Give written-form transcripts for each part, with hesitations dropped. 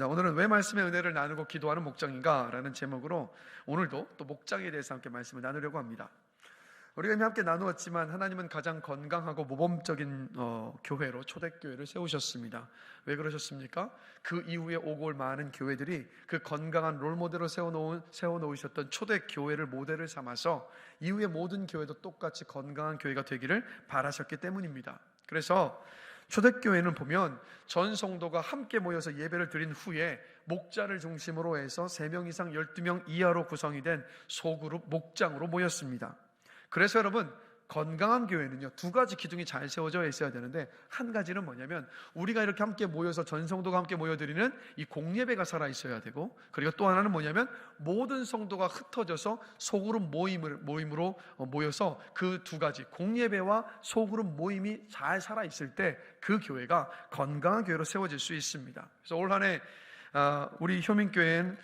오늘은 왜 말씀의 은혜를 나누고 기도하는 목장인가? 라는 제목으로 오늘도 또 목장에 대해서 함께 말씀을 나누려고 합니다. 우리가 이미 함께 나누었지만 하나님은 가장 건강하고 모범적인 교회로 초대교회를 세우셨습니다. 왜 그러셨습니까? 그 이후에 오고 올 많은 교회들이 그 건강한 롤모델로 세워놓으셨던 초대교회를 모델을 삼아서 이후에 모든 교회도 똑같이 건강한 교회가 되기를 바라셨기 때문입니다. 그래서 초대교회는 보면 전 성도가 함께 모여서 예배를 드린 후에 목자를 중심으로 해서 3명 이상 12명 이하로 구성이 된 소그룹 목장으로 모였습니다. 그래서 여러분, 건강한 교회는요, 2가지 기둥이 잘 세워져 있어야 되는데, 한 가지는 뭐냐면 우리가 이렇게 함께 모여서 전 성도가 함께 모여드리는 이 공예배가 살아 있어야 되고, 그리고 또 하나는 뭐냐면 모든 성도가 흩어져서 소그룹 모임으로 모여서 그 2가지 공예배와 소그룹 모임이 잘 살아 있을 때 그 교회가 건강한 교회로 세워질 수 있습니다. 그래서 올 한 해 우리 효민교회는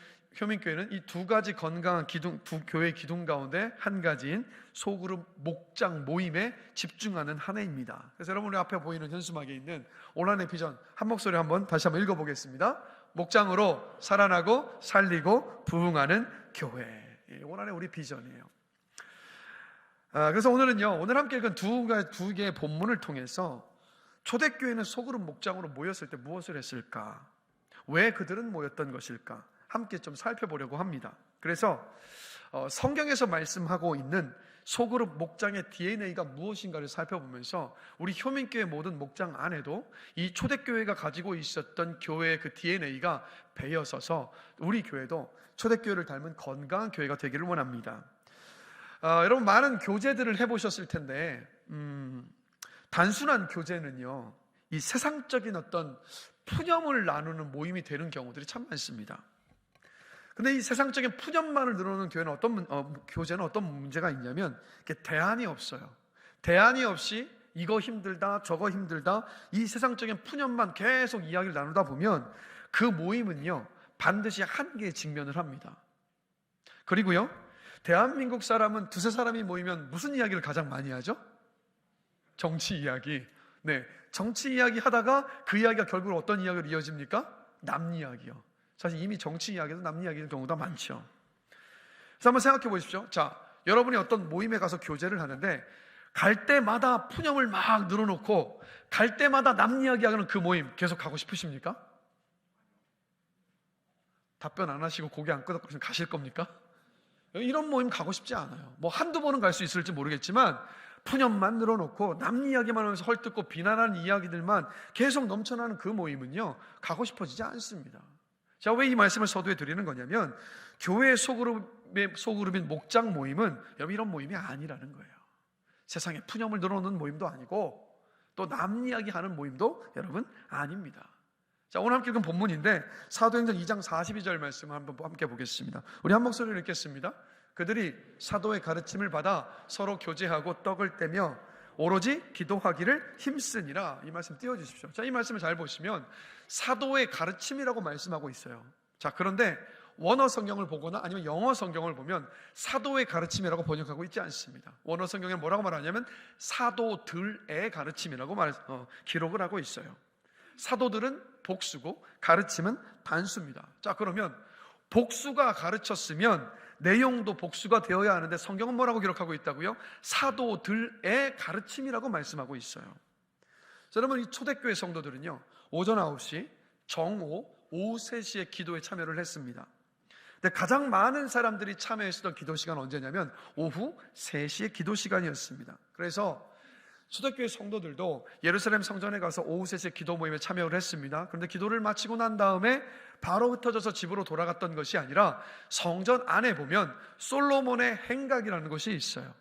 이 2가지 건강한 교회의 기둥 가운데 한 가지인 소그룹 목장 모임에 집중하는 한 해입니다. 그래서 여러분, 우리 앞에 보이는 현수막에 있는 올 한 해 비전 한 목소리 다시 한번 읽어보겠습니다. 목장으로 살아나고 살리고 부흥하는 교회. 올 한 해 우리 비전이에요. 그래서 오늘 함께 읽은 두 개의 본문을 통해서 초대교회는 소그룹 목장으로 모였을 때 무엇을 했을까? 왜 그들은 모였던 것일까? 함께 좀 살펴보려고 합니다. 그래서 성경에서 말씀하고 있는 소그룹 목장의 DNA가 무엇인가를 살펴보면서 우리 효민교회 모든 목장 안에도 이 초대교회가 가지고 있었던 교회의 그 DNA가 배어서서 우리 교회도 초대교회를 닮은 건강한 교회가 되기를 원합니다. 여러분, 많은 교제들을 해보셨을 텐데 단순한 교제는요, 이 세상적인 어떤 푸념을 나누는 모임이 되는 경우들이 참 많습니다. 근데 이 세상적인 푸념만을 늘어놓는 교제는 어떤 문제가 있냐면 대안이 없어요. 대안이 없이 이거 힘들다 저거 힘들다 이 세상적인 푸념만 계속 이야기를 나누다 보면 그 모임은요, 반드시 한계에 직면을 합니다. 그리고요, 대한민국 사람은 2-3사람이 모이면 무슨 이야기를 가장 많이 하죠? 정치 이야기. 네, 정치 이야기 하다가 그 이야기가 결국 어떤 이야기로 이어집니까? 남 이야기요. 사실 이미 정치 이야기도 남 이야기인 경우가 많죠. 그래서 한번 생각해 보십시오. 자, 여러분이 어떤 모임에 가서 교제를 하는데 갈 때마다 푸념을 막 늘어놓고 갈 때마다 남 이야기하는 그 모임 계속 가고 싶으십니까? 답변 안 하시고 고개 안 끄덕거리시면 가실 겁니까? 이런 모임 가고 싶지 않아요. 뭐 한두 번은 갈 수 있을지 모르겠지만 푸념만 늘어놓고 남 이야기만 하면서 헐뜯고 비난하는 이야기들만 계속 넘쳐나는 그 모임은요, 가고 싶어지지 않습니다. 자, 왜 이 말씀을 서두에 드리는 거냐면 교회의 소그룹인 목장 모임은 여러분 이런 모임이 아니라는 거예요. 세상에 푸념을 늘어놓는 모임도 아니고 또 남 이야기하는 모임도 여러분 아닙니다. 자, 오늘 함께 읽은 본문인데 사도행전 2장 42절 말씀을 한번 함께 보겠습니다. 우리 한 목소리로 읽겠습니다. 그들이 사도의 가르침을 받아 서로 교제하고 떡을 떼며 오로지 기도하기를 힘쓰니라. 이 말씀 띄워주십시오. 자, 이 말씀을 잘 보시면 사도의 가르침이라고 말씀하고 있어요. 자, 그런데 원어 성경을 보거나 아니면 영어 성경을 보면 사도의 가르침이라고 번역하고 있지 않습니다. 원어 성경에 뭐라고 말하냐면 사도들의 가르침이라고 기록을 하고 있어요. 사도들은 복수고 가르침은 단수입니다. 자, 그러면 복수가 가르쳤으면 내용도 복수가 되어야 하는데 성경은 뭐라고 기록하고 있다고요? 사도들의 가르침이라고 말씀하고 있어요. 자, 여러분, 이 초대교회 성도들은요, 오전 9시, 정오, 오후 3시에 기도에 참여를 했습니다. 근데 가장 많은 사람들이 참여했었던 기도 시간은 언제냐면 오후 3시의 기도 시간이었습니다. 그래서 초대교회 성도들도 예루살렘 성전에 가서 오후 3시에 기도 모임에 참여를 했습니다. 그런데 기도를 마치고 난 다음에 바로 흩어져서 집으로 돌아갔던 것이 아니라 성전 안에 보면 솔로몬의 행각이라는 곳이 있어요.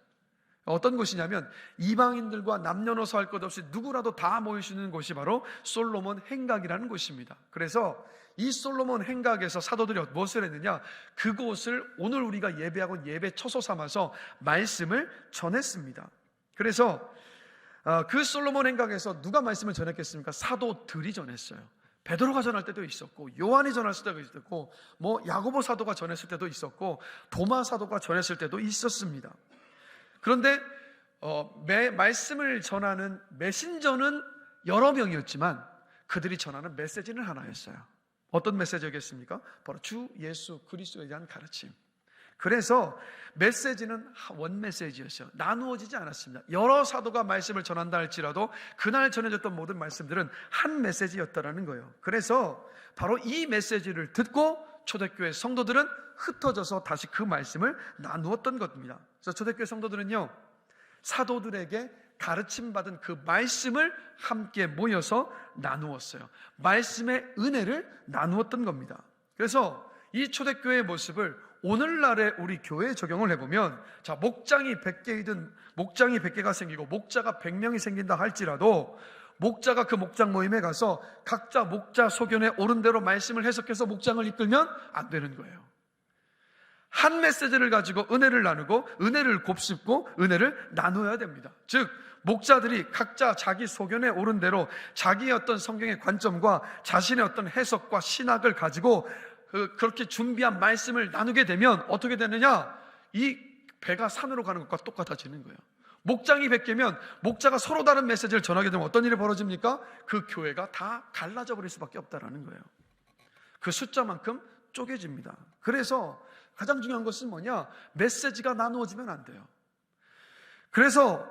어떤 곳이냐면 이방인들과 남녀노소 할 것 없이 누구라도 다 모일 수 있는 곳이 바로 솔로몬 행각이라는 곳입니다. 그래서 이 솔로몬 행각에서 사도들이 무엇을 했느냐, 그곳을 오늘 우리가 예배하고 예배 처소 삼아서 말씀을 전했습니다. 그래서 그 솔로몬 행각에서 누가 말씀을 전했겠습니까? 사도들이 전했어요. 베드로가 전할 때도 있었고, 요한이 전했을 때도 있었고, 야고보 사도가 전했을 때도 있었고, 도마 사도가 전했을 때도 있었습니다. 그런데 말씀을 전하는 메신저는 여러 명이었지만 그들이 전하는 메시지는 하나였어요. 어떤 메시지였겠습니까? 바로 주 예수 그리스도에 대한 가르침. 그래서 메시지는 원 메시지였어요. 나누어지지 않았습니다. 여러 사도가 말씀을 전한다 할지라도 그날 전해졌던 모든 말씀들은 한 메시지였다라는 거예요. 그래서 바로 이 메시지를 듣고 초대교회 성도들은 흩어져서 다시 그 말씀을 나누었던 겁니다. 그래서 초대교회 성도들은요, 사도들에게 가르침받은 그 말씀을 함께 모여서 나누었어요. 말씀의 은혜를 나누었던 겁니다. 그래서 이 초대교회의 모습을 오늘날의 우리 교회에 적용을 해보면, 자, 목장이 100개가 생기고 목자가 100명이 생긴다 할지라도 목자가 그 목장 모임에 가서 각자 목자 소견에 옳은 대로 말씀을 해석해서 목장을 이끌면 안 되는 거예요. 한 메시지를 가지고 은혜를 나누고 은혜를 곱씹고 은혜를 나눠야 됩니다. 즉 목자들이 각자 자기 소견에 옳은 대로 자기의 어떤 성경의 관점과 자신의 어떤 해석과 신학을 가지고 그렇게 준비한 말씀을 나누게 되면 어떻게 되느냐? 이 배가 산으로 가는 것과 똑같아지는 거예요. 목장이 100개면 목자가 서로 다른 메시지를 전하게 되면 어떤 일이 벌어집니까? 그 교회가 다 갈라져 버릴 수밖에 없다는 거예요. 그 숫자만큼 쪼개집니다. 그래서 가장 중요한 것은 뭐냐? 메시지가 나누어지면 안 돼요. 그래서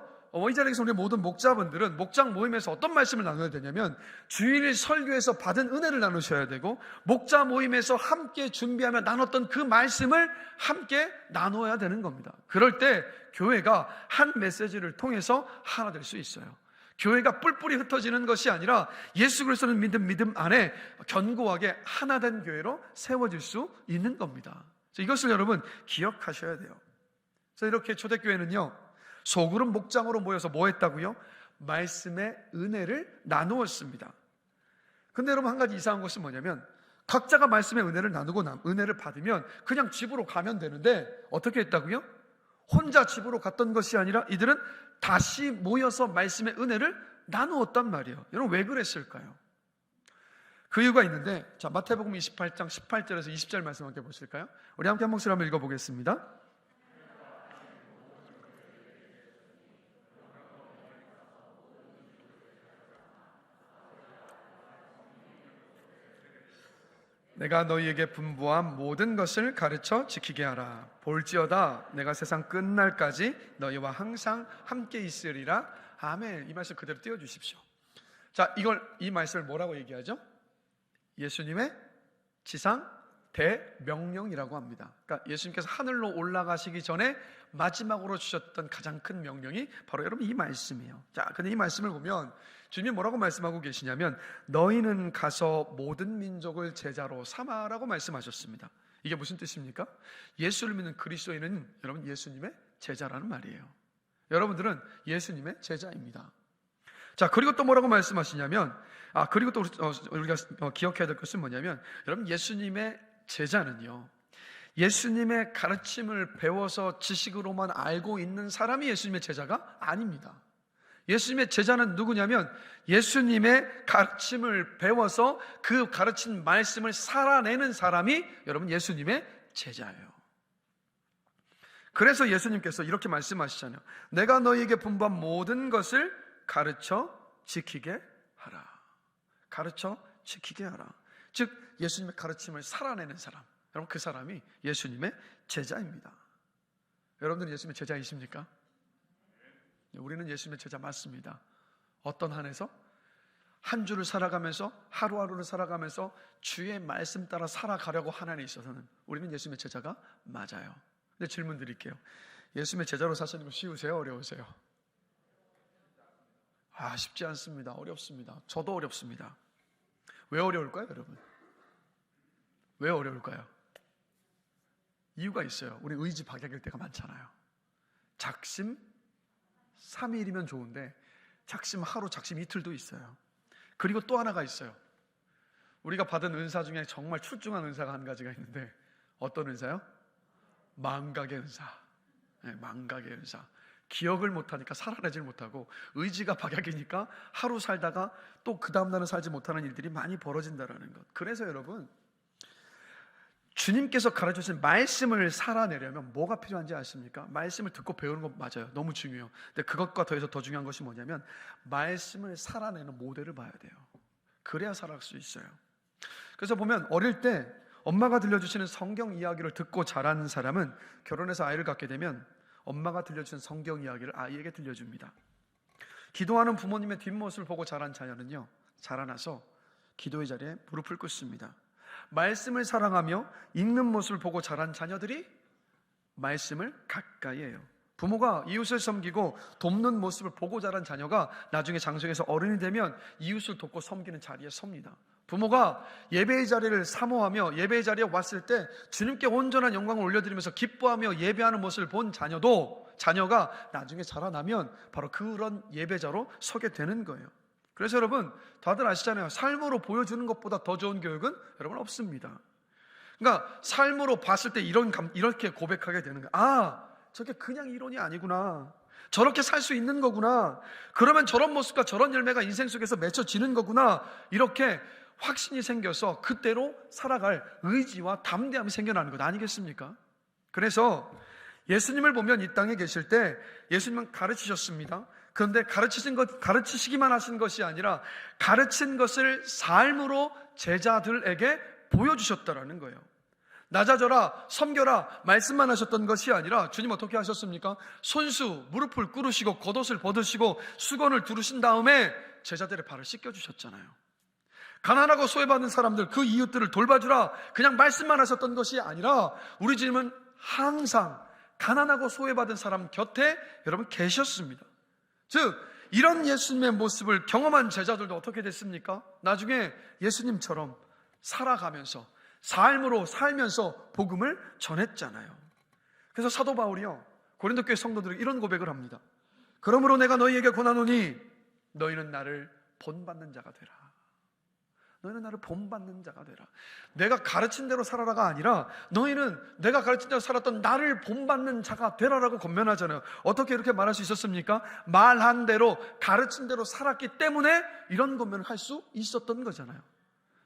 이 자리에서 우리 모든 목자분들은 목장 모임에서 어떤 말씀을 나눠야 되냐면, 주일 설교에서 받은 은혜를 나누셔야 되고, 목자 모임에서 함께 준비하며 나눴던 그 말씀을 함께 나눠야 되는 겁니다. 그럴 때 교회가 한 메시지를 통해서 하나 될 수 있어요. 교회가 뿔뿔이 흩어지는 것이 아니라 예수 그리스도를 믿는 믿음 안에 견고하게 하나 된 교회로 세워질 수 있는 겁니다. 이것을 여러분 기억하셔야 돼요. 그래서 이렇게 초대교회는요, 소그룹 목장으로 모여서 뭐 했다고요? 말씀의 은혜를 나누었습니다. 근데 여러분, 한 가지 이상한 것은 뭐냐면, 각자가 말씀의 은혜를 나누고 은혜를 받으면 그냥 집으로 가면 되는데 어떻게 했다고요? 혼자 집으로 갔던 것이 아니라 이들은 다시 모여서 말씀의 은혜를 나누었단 말이에요. 여러분, 왜 그랬을까요? 그 이유가 있는데, 자, 마태복음 28장 18절에서 20절 말씀 함께 보실까요? 우리 함께 한 목소리 한번 읽어보겠습니다. 내가 너희에게 분부한 모든 것을 가르쳐 지키게 하라. 볼지어다 내가 세상 끝날까지 너희와 항상 함께 있으리라. 아멘. 이 말씀 그대로 띄워주십시오. 자, 이 말씀을 뭐라고 얘기하죠? 예수님의 지상 대명령이라고 합니다. 그러니까 예수님께서 하늘로 올라가시기 전에 마지막으로 주셨던 가장 큰 명령이 바로 여러분 이 말씀이에요. 자, 근데 이 말씀을 보면 주님이 뭐라고 말씀하고 계시냐면, 너희는 가서 모든 민족을 제자로 삼아라고 말씀하셨습니다. 이게 무슨 뜻입니까? 예수를 믿는 그리스도인은 여러분 예수님의 제자라는 말이에요. 여러분들은 예수님의 제자입니다. 자, 그리고 또 뭐라고 말씀하시냐면, 그리고 또 우리가 기억해야 될 것은 뭐냐면, 여러분 예수님의 제자는요, 예수님의 가르침을 배워서 지식으로만 알고 있는 사람이 예수님의 제자가 아닙니다. 예수님의 제자는 누구냐면, 예수님의 가르침을 배워서 그 가르친 말씀을 살아내는 사람이 여러분 예수님의 제자예요. 그래서 예수님께서 이렇게 말씀하시잖아요. 내가 너희에게 분부한 모든 것을 가르쳐 지키게 하라. 가르쳐 지키게 하라. 즉 예수님의 가르침을 살아내는 사람, 여러분 그 사람이 예수님의 제자입니다. 여러분들은 예수님의 제자이십니까? 우리는 예수님의 제자 맞습니다. 어떤 한에서? 한 주를 살아가면서, 하루하루를 살아가면서 주의 말씀 따라 살아가려고 하는 한에 있어서는 우리는 예수님의 제자가 맞아요. 근데 질문 드릴게요. 예수님의 제자로 사시는 거 쉬우세요? 어려우세요? 쉽지 않습니다. 어렵습니다. 저도 어렵습니다. 왜 어려울까요, 여러분? 왜 어려울까요? 이유가 있어요. 우리 의지 박약일 때가 많잖아요. 작심 3일이면 좋은데 작심 하루, 작심 이틀도 있어요. 그리고 또 하나가 있어요. 우리가 받은 은사 중에 정말 출중한 은사가 한 가지가 있는데, 어떤 은사요? 망각의 은사. 네, 망각의 은사. 기억을 못하니까 살아내질 못하고, 의지가 박약이니까 하루 살다가 또 그 다음날은 살지 못하는 일들이 많이 벌어진다는 것. 그래서 여러분, 주님께서 가르쳐주신 말씀을 살아내려면 뭐가 필요한지 아십니까? 말씀을 듣고 배우는 것 맞아요. 너무 중요해요. 근데 그것과 더해서 더 중요한 것이 뭐냐면, 말씀을 살아내는 모델을 봐야 돼요. 그래야 살아갈 수 있어요. 그래서 보면 어릴 때 엄마가 들려주시는 성경 이야기를 듣고 자란 사람은 결혼해서 아이를 갖게 되면 엄마가 들려주는 성경 이야기를 아이에게 들려줍니다. 기도하는 부모님의 뒷모습을 보고 자란 자녀는요, 자라나서 기도의 자리에 무릎을 꿇습니다. 말씀을 사랑하며 읽는 모습을 보고 자란 자녀들이 말씀을 가까이 해요. 부모가 이웃을 섬기고 돕는 모습을 보고 자란 자녀가 나중에 장성해서 어른이 되면 이웃을 돕고 섬기는 자리에 섭니다. 부모가 예배의 자리를 사모하며 예배의 자리에 왔을 때 주님께 온전한 영광을 올려드리면서 기뻐하며 예배하는 모습을 본 자녀가 나중에 자라나면 바로 그런 예배자로 서게 되는 거예요. 그래서 여러분, 다들 아시잖아요. 삶으로 보여주는 것보다 더 좋은 교육은 여러분 없습니다. 그러니까 삶으로 봤을 때 이렇게 고백하게 되는 거예요. 아, 저게 그냥 이론이 아니구나. 저렇게 살 수 있는 거구나. 그러면 저런 모습과 저런 열매가 인생 속에서 맺혀지는 거구나. 이렇게 확신이 생겨서 그때로 살아갈 의지와 담대함이 생겨나는 것 아니겠습니까? 그래서 예수님을 보면 이 땅에 계실 때 예수님은 가르치셨습니다. 그런데 가르치시기만 하신 것이 아니라 가르친 것을 삶으로 제자들에게 보여주셨다라는 거예요. 낮아져라, 섬겨라 말씀만 하셨던 것이 아니라 주님 어떻게 하셨습니까? 손수, 무릎을 꿇으시고 겉옷을 벗으시고 수건을 두르신 다음에 제자들의 발을 씻겨주셨잖아요. 가난하고 소외받는 사람들, 그 이웃들을 돌봐주라 그냥 말씀만 하셨던 것이 아니라 우리 주님은 항상 가난하고 소외받은 사람 곁에 여러분 계셨습니다. 즉 이런 예수님의 모습을 경험한 제자들도 어떻게 됐습니까? 나중에 예수님처럼 살아가면서 삶으로 살면서 복음을 전했잖아요. 그래서 사도 바울이요 고린도 교회 성도들에게 이런 고백을 합니다. 그러므로 내가 너희에게 권하노니 너희는 나를 본받는 자가 되라. 너희는 나를 본받는 자가 되라. 내가 가르친 대로 살아라가 아니라 너희는 내가 가르친 대로 살았던 나를 본받는 자가 되라라고 권면하잖아요. 어떻게 이렇게 말할 수 있었습니까? 말한 대로 가르친 대로 살았기 때문에 이런 권면을 할 수 있었던 거잖아요.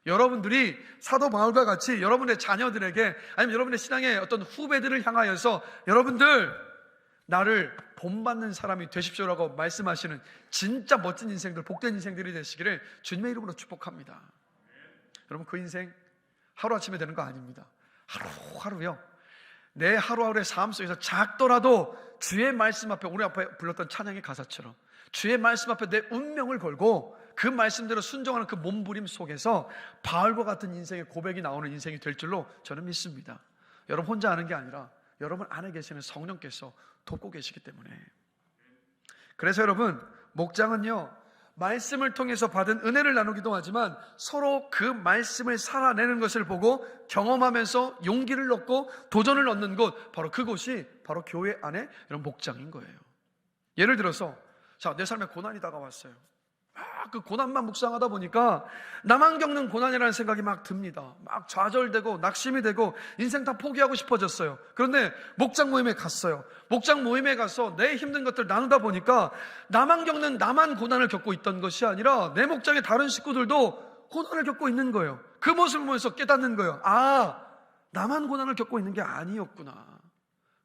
여러분들이 사도 바울과 같이 여러분의 자녀들에게 아니면 여러분의 신앙의 어떤 후배들을 향하여서 여러분들 나를 본받는 사람이 되십시오라고 말씀하시는 진짜 멋진 인생들, 복된 인생들이 되시기를 주님의 이름으로 축복합니다. 여러분 그 인생 하루아침에 되는 거 아닙니다. 하루하루요 내 하루하루의 삶 속에서 작더라도 주의 말씀 앞에 오늘 앞에 불렀던 찬양의 가사처럼 주의 말씀 앞에 내 운명을 걸고 그 말씀대로 순종하는 그 몸부림 속에서 바울과 같은 인생의 고백이 나오는 인생이 될 줄로 저는 믿습니다. 여러분 혼자 하는 게 아니라 여러분 안에 계시는 성령께서 돕고 계시기 때문에. 그래서 여러분 목장은요 말씀을 통해서 받은 은혜를 나누기도 하지만 서로 그 말씀을 살아내는 것을 보고 경험하면서 용기를 얻고 도전을 얻는 곳, 바로 그곳이 바로 교회 안에 이런 목장인 거예요. 예를 들어서 내 삶에 고난이 다가왔어요. 그 고난만 묵상하다 보니까 나만 겪는 고난이라는 생각이 막 듭니다. 막 좌절되고 낙심이 되고 인생 다 포기하고 싶어졌어요. 그런데 목장 모임에 갔어요. 목장 모임에 가서 내 힘든 것들 나누다 보니까 나만 고난을 겪고 있던 것이 아니라 내 목장의 다른 식구들도 고난을 겪고 있는 거예요. 그 모습을 보면서 깨닫는 거예요. 아, 나만 고난을 겪고 있는 게 아니었구나.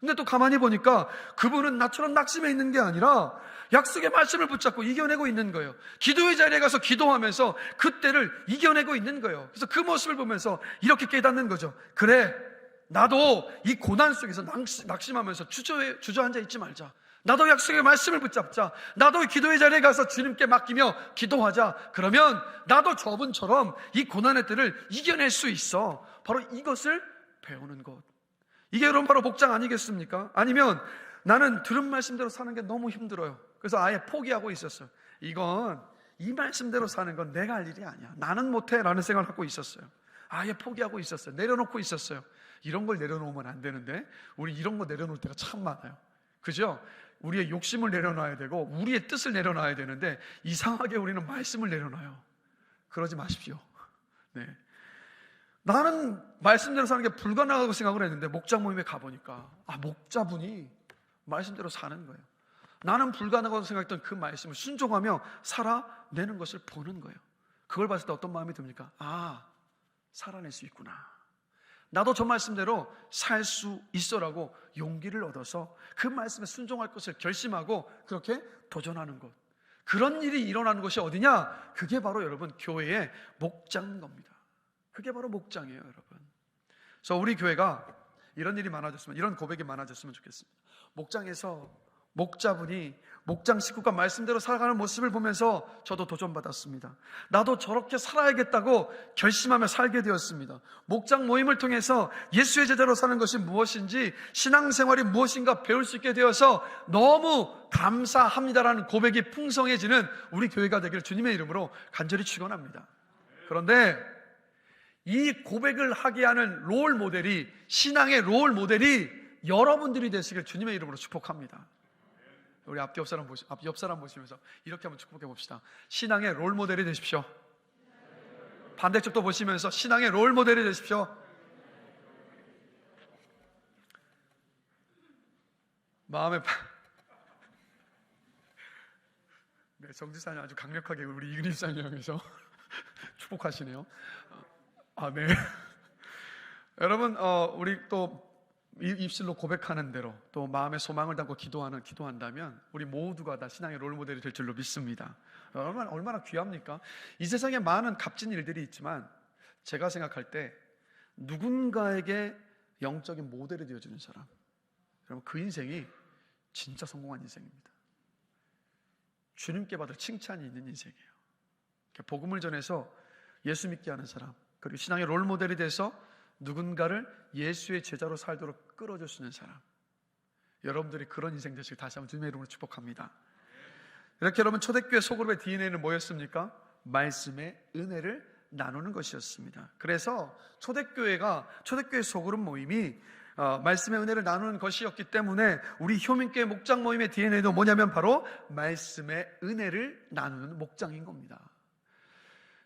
근데 또 가만히 보니까 그분은 나처럼 낙심해 있는 게 아니라 약속의 말씀을 붙잡고 이겨내고 있는 거예요. 기도의 자리에 가서 기도하면서 그때를 이겨내고 있는 거예요. 그래서 그 모습을 보면서 이렇게 깨닫는 거죠. 그래, 나도 이 고난 속에서 낙심하면서 주저앉아 있지 말자. 나도 약속의 말씀을 붙잡자. 나도 기도의 자리에 가서 주님께 맡기며 기도하자. 그러면 나도 저분처럼 이 고난의 때를 이겨낼 수 있어. 바로 이것을 배우는 것. 이게 여러분 바로 목장 아니겠습니까? 아니면 나는 들은 말씀대로 사는 게 너무 힘들어요. 그래서 아예 포기하고 있었어요. 이건 이 말씀대로 사는 건 내가 할 일이 아니야. 나는 못해 라는 생각을 갖고 있었어요. 아예 포기하고 있었어요. 내려놓고 있었어요. 이런 걸 내려놓으면 안 되는데 우리 이런 거 내려놓을 때가 참 많아요. 그죠? 우리의 욕심을 내려놔야 되고 우리의 뜻을 내려놔야 되는데 이상하게 우리는 말씀을 내려놔요. 그러지 마십시오. 네. 나는 말씀대로 사는 게 불가능하다고 생각을 했는데 목장 모임에 가보니까 목자분이 말씀대로 사는 거예요. 나는 불가능하다고 생각했던 그 말씀을 순종하며 살아내는 것을 보는 거예요. 그걸 봤을 때 어떤 마음이 듭니까? 살아낼 수 있구나. 나도 저 말씀대로 살 수 있어라고 용기를 얻어서 그 말씀에 순종할 것을 결심하고 그렇게 도전하는 것. 그런 일이 일어나는 것이 어디냐? 그게 바로 여러분 교회의 목장인 겁니다. 그게 바로 목장이에요, 여러분. 그래서 우리 교회가 이런 일이 많아졌으면, 이런 고백이 많아졌으면 좋겠습니다. 목장에서 목자분이 목장 식구가 말씀대로 살아가는 모습을 보면서 저도 도전받았습니다. 나도 저렇게 살아야겠다고 결심하며 살게 되었습니다. 목장 모임을 통해서 예수의 제자로 사는 것이 무엇인지, 신앙생활이 무엇인가 배울 수 있게 되어서 너무 감사합니다라는 고백이 풍성해지는 우리 교회가 되기를 주님의 이름으로 간절히 축원합니다. 그런데 이 고백을 하게 하는 롤 모델이, 신앙의 롤 모델이 여러분들이 되시길 주님의 이름으로 축복합니다. 우리 앞 옆 사람 보시면서 이렇게 한번 축복해 봅시다. 신앙의 롤 모델이 되십시오. 반대쪽도 보시면서 신앙의 롤 모델이 되십시오. 네, 정지사님 아주 강력하게 우리 이근희 사님 향해서 축복하시네요. 네. 여러분, 우리 또 입술로 고백하는 대로 또 마음의 소망을 담고 기도한다면 우리 모두가 다 신앙의 롤모델이 될 줄로 믿습니다. 얼마나 귀합니까? 이 세상에 많은 값진 일들이 있지만 제가 생각할 때 누군가에게 영적인 모델이 되어주는 사람, 여러분, 그 인생이 진짜 성공한 인생입니다. 주님께 받을 칭찬이 있는 인생이에요. 복음을 전해서 예수 믿게 하는 사람, 그리고 신앙의 롤모델이 돼서 누군가를 예수의 제자로 살도록 끌어줄 수 있는 사람, 여러분들이 그런 인생 되시길 다시 한번 주님의 이름으로 축복합니다. 이렇게 여러분, 초대교회 소그룹의 DNA는 뭐였습니까? 말씀의 은혜를 나누는 것이었습니다. 그래서 초대교회 소그룹 모임이 말씀의 은혜를 나누는 것이었기 때문에 우리 효민교회 목장 모임의 DNA도 뭐냐면 바로 말씀의 은혜를 나누는 목장인 겁니다.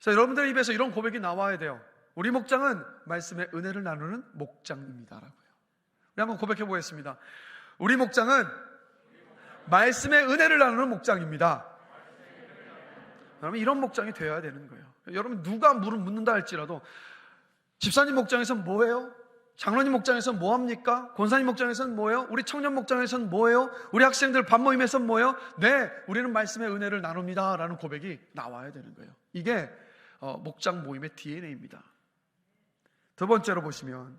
그래서 여러분들 입에서 이런 고백이 나와야 돼요. 우리 목장은 말씀의 은혜를 나누는 목장입니다라고요. 우리 한번 고백해 보겠습니다. 우리 목장은 말씀의 은혜를 나누는 목장입니다. 여러분, 이런 목장이 되어야 되는 거예요. 여러분, 누가 묻는다 할지라도 집사님 목장에서는 뭐예요? 장로님 목장에서는 뭐합니까? 권사님 목장에서는 뭐예요? 우리 청년 목장에서는 뭐예요? 우리 학생들 반 모임에서는 뭐예요? 네, 우리는 말씀의 은혜를 나눕니다 라는 고백이 나와야 되는 거예요. 이게 목장 모임의 DNA입니다. 두 번째로 보시면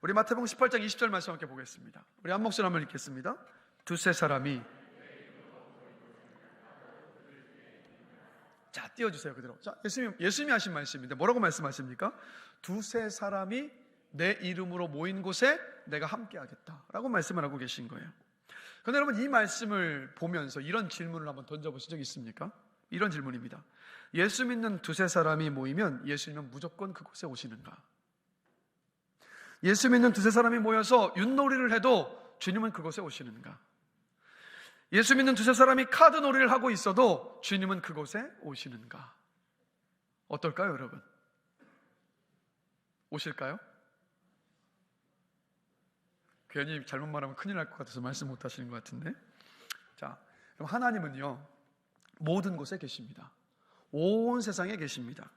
우리 마태복음 18장 20절 말씀 함께 보겠습니다. 우리 한 목소리 한번 읽겠습니다. 두세 사람이, 자, 띄워주세요. 그대로. 자, 예수님이 하신 말씀인데 뭐라고 말씀하십니까? 두세 사람이 내 이름으로 모인 곳에 내가 함께 하겠다라고 말씀을 하고 계신 거예요. 그런데 여러분, 이 말씀을 보면서 이런 질문을 한번 던져보신 적 있습니까? 이런 질문입니다. 예수 믿는 두세 사람이 모이면 예수님은 무조건 그곳에 오시는가? 예수 믿는 두세 사람이 모여서 윷놀이를 해도 주님은 그곳에 오시는가? 예수 믿는 두세 사람이 카드놀이를 하고 있어도 주님은 그곳에 오시는가? 어떨까요, 여러분? 오실까요? 괜히 잘못 말하면 큰일 날 것 같아서 말씀 못 하시는 것 같은데. 자, 그럼 하나님은요, 모든 곳에 계십니다. 온 세상에 계십니다.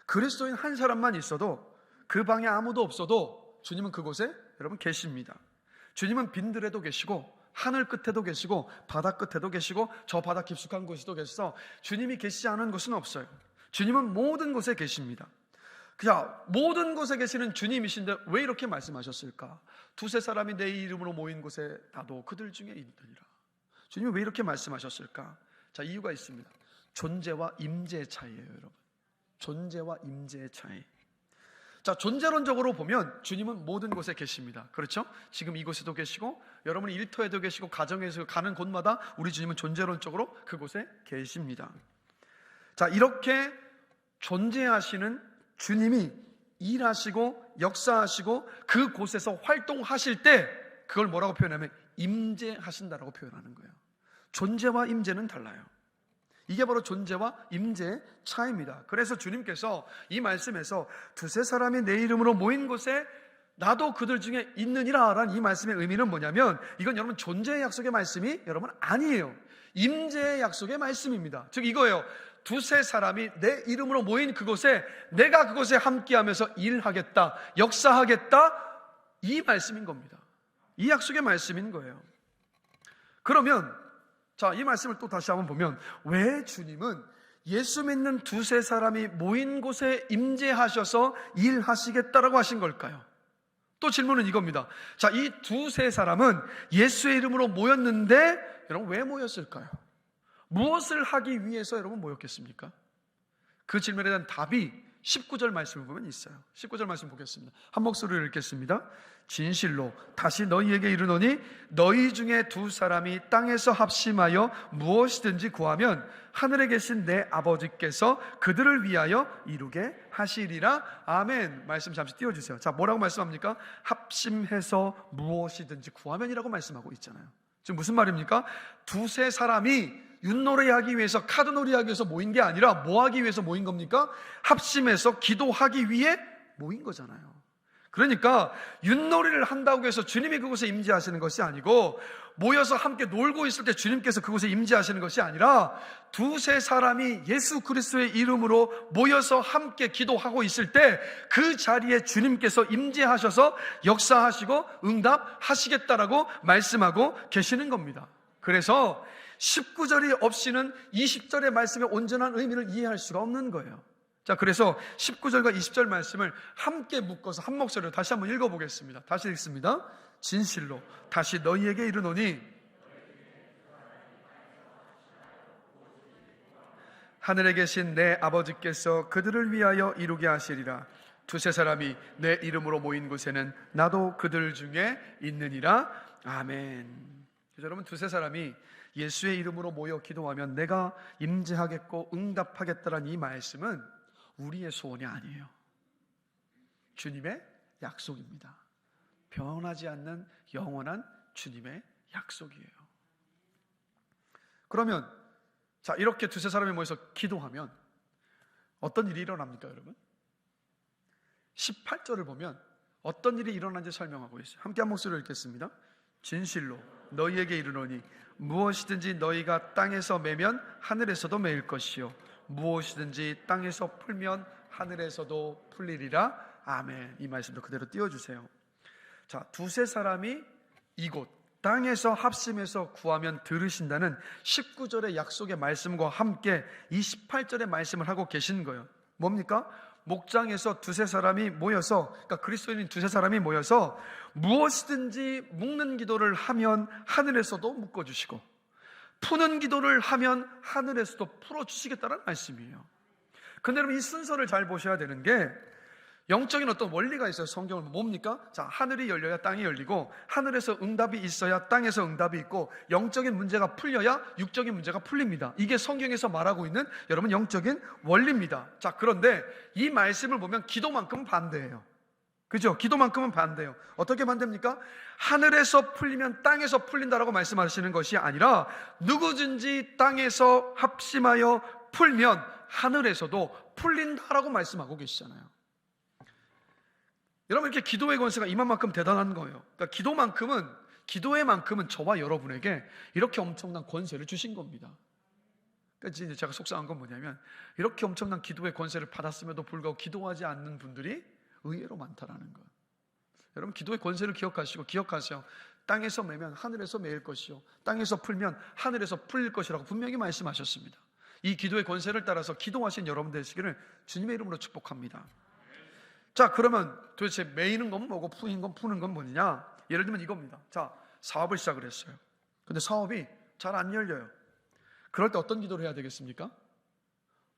그리스도인 한 사람만 있어도, 그 방에 아무도 없어도 주님은 그곳에 여러분 계십니다. 주님은 빈들에도 계시고 하늘 끝에도 계시고 바다 끝에도 계시고 저 바다 깊숙한 곳에도 계셔서 주님이 계시지 않은 곳은 없어요. 주님은 모든 곳에 계십니다. 그냥 모든 곳에 계시는 주님이신데 왜 이렇게 말씀하셨을까? 두세 사람이 내 이름으로 모인 곳에 나도 그들 중에 있느니라. 주님이 왜 이렇게 말씀하셨을까? 자, 이유가 있습니다. 존재와 임재의 차이예요, 여러분. 존재와 임재의 차이. 자, 존재론적으로 보면 주님은 모든 곳에 계십니다. 그렇죠? 지금 이곳에도 계시고 여러분이 일터에도 계시고 가정에서 가는 곳마다 우리 주님은 존재론적으로 그곳에 계십니다. 자, 이렇게 존재하시는 주님이 일하시고 역사하시고 그곳에서 활동하실 때 그걸 뭐라고 표현하면 임재하신다라고 표현하는 거예요. 존재와 임재는 달라요. 이게 바로 존재와 임재의 차이입니다. 그래서 주님께서 이 말씀에서 두세 사람이 내 이름으로 모인 곳에 나도 그들 중에 있느니라 라는 이 말씀의 의미는 뭐냐면, 이건 여러분 존재의 약속의 말씀이 여러분 아니에요. 임재의 약속의 말씀입니다. 즉 이거예요. 두세 사람이 내 이름으로 모인 그곳에 내가 그곳에 함께하면서 일하겠다, 역사하겠다, 이 말씀인 겁니다. 이 약속의 말씀인 거예요. 그러면 자, 이 말씀을 또 다시 한번 보면 왜 주님은 예수 믿는 두세 사람이 모인 곳에 임재하셔서 일하시겠다라고 하신 걸까요? 또 질문은 이겁니다. 자, 이 두세 사람은 예수의 이름으로 모였는데 여러분 왜 모였을까요? 무엇을 하기 위해서 여러분 모였겠습니까? 그 질문에 대한 답이 19절 말씀을 보면 있어요. 19절 말씀 보겠습니다. 한 목소리로 읽겠습니다. 진실로 다시 너희에게 이르노니 너희 중에 두 사람이 땅에서 합심하여 무엇이든지 구하면 하늘에 계신 내 아버지께서 그들을 위하여 이루게 하시리라. 아멘. 말씀 잠시 띄워주세요. 자, 뭐라고 말씀합니까? 합심해서 무엇이든지 구하면이라고 말씀하고 있잖아요. 지금 무슨 말입니까? 두세 사람이 윷놀이 하기 위해서, 카드놀이 하기 위해서 모인 게 아니라 뭐 하기 위해서 모인 겁니까? 합심해서 기도하기 위해 모인 거잖아요. 그러니까 윷놀이를 한다고 해서 주님이 그곳에 임재하시는 것이 아니고, 모여서 함께 놀고 있을 때 주님께서 그곳에 임재하시는 것이 아니라, 두세 사람이 예수 그리스도의 이름으로 모여서 함께 기도하고 있을 때 그 자리에 주님께서 임재하셔서 역사하시고 응답하시겠다라고 말씀하고 계시는 겁니다. 그래서 19절이 없이는 20절의 말씀의 온전한 의미를 이해할 수가 없는 거예요. 자, 그래서 19절과 20절 말씀을 함께 묶어서 한 목소리로 다시 한번 읽어보겠습니다. 다시 읽습니다. 진실로 다시 너희에게 이르노니 하늘에 계신 내 아버지께서 그들을 위하여 이루게 하시리라. 두세 사람이 내 이름으로 모인 곳에는 나도 그들 중에 있느니라. 아멘. 여러분, 두세 사람이 예수의 이름으로 모여 기도하면 내가 임재하겠고 응답하겠다라는 이 말씀은 우리의 소원이 아니에요. 주님의 약속입니다. 변하지 않는 영원한 주님의 약속이에요. 그러면 자, 이렇게 두세 사람이 모여서 기도하면 어떤 일이 일어납니까, 여러분? 18절을 보면 어떤 일이 일어난지 설명하고 있어요. 함께 한 목소리로 읽겠습니다. 진실로 너희에게 이르노니 무엇이든지 너희가 땅에서 매면 하늘에서도 매일 것이요 무엇이든지 땅에서 풀면 하늘에서도 풀리리라. 아멘. 이 말씀도 그대로 띄워주세요. 자, 두세 사람이 이곳 땅에서 합심해서 구하면 들으신다는 19절의 약속의 말씀과 함께 28절의 말씀을 하고 계신 거예요. 뭡니까? 목장에서 두세 사람이 모여서, 그러니까 그리스도인인 두세 사람이 모여서 무엇이든지 묵는 기도를 하면 하늘에서도 묶어주시고 푸는 기도를 하면 하늘에서도 풀어주시겠다는 말씀이에요. 근데 여러분, 이 순서를 잘 보셔야 되는 게 영적인 어떤 원리가 있어요. 성경을 뭡니까? 자, 하늘이 열려야 땅이 열리고 하늘에서 응답이 있어야 땅에서 응답이 있고 영적인 문제가 풀려야 육적인 문제가 풀립니다. 이게 성경에서 말하고 있는 여러분 영적인 원리입니다. 자, 그런데 이 말씀을 보면 기도만큼은 반대예요. 그죠? 기도만큼은 반대예요. 어떻게 반대입니까? 하늘에서 풀리면 땅에서 풀린다라고 말씀하시는 것이 아니라 누구든지 땅에서 합심하여 풀면 하늘에서도 풀린다라고 말씀하고 계시잖아요. 여러분, 이렇게 기도의 권세가 이만큼 대단한 거예요. 그러니까 기도의만큼은 저와 여러분에게 이렇게 엄청난 권세를 주신 겁니다. 그러니까 이제 제가 속상한 건 뭐냐면 이렇게 엄청난 기도의 권세를 받았음에도 불구하고 기도하지 않는 분들이 의외로 많다라는 거예요. 여러분, 기도의 권세를 기억하세요. 땅에서 매면 하늘에서 매일 것이요 땅에서 풀면 하늘에서 풀릴 것이라고 분명히 말씀하셨습니다. 이 기도의 권세를 따라서 기도하신 여러분 되시기를 주님의 이름으로 축복합니다. 자, 그러면 도대체 매이는 건 뭐고 푸는 건 뭐냐? 예를 들면 이겁니다. 자, 사업을 시작을 했어요. 근데 사업이 잘 안 열려요. 그럴 때 어떤 기도를 해야 되겠습니까?